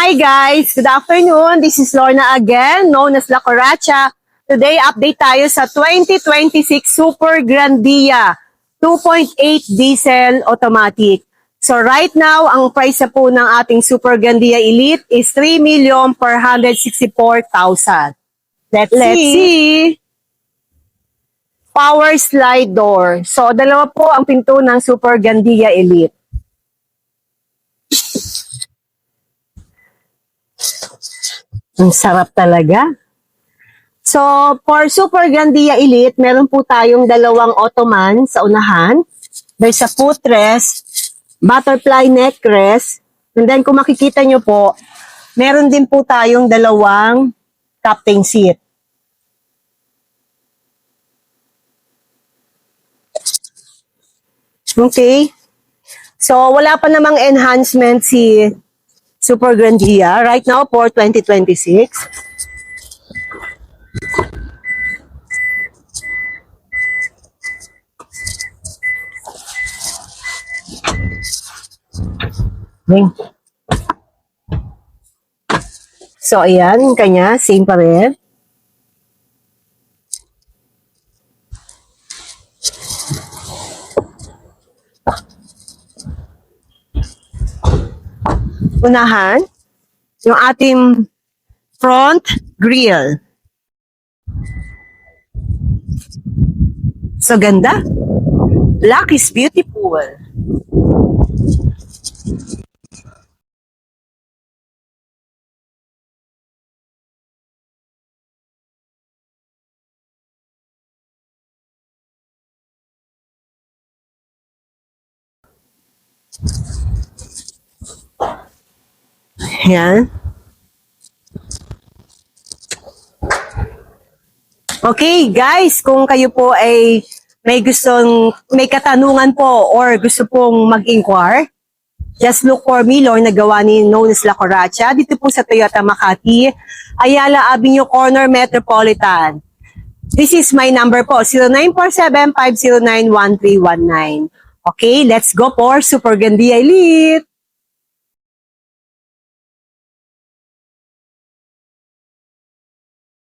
Hi guys! Good afternoon. This is Lorna again, known as La Coracha. Today, update tayo sa 2026 Super Grandia 2.8 diesel automatic. So right now, ang price na po ng ating Super Grandia Elite is 3,464,000. Let's see! Power slide door. So, dalawa po ang pinto ng Super Grandia Elite. Ang sarap talaga. So, for Super Grandia Elite, meron po tayong dalawang ottoman sa unahan. There's a footrest, butterfly neckrest, and then kung makikita nyo po, meron din po tayong dalawang captain seat. Okay. So, wala pa namang enhancement si Super Grandia right now for 2026. So, ayan, kanya, same pa rin. Unahan, yung ating front grille. So, ganda. Black is beautiful. Yan. Okay, guys, kung kayo po ay may katanungan po or gusto pong mag-inquire, just look for me, Lorna Gawani, known as La Coracha, dito po sa Toyota Makati, Ayala Avenue Corner, Metropolitan. This is my number po, 0947-509-1319. Okay, let's go for Super Grandia Elite!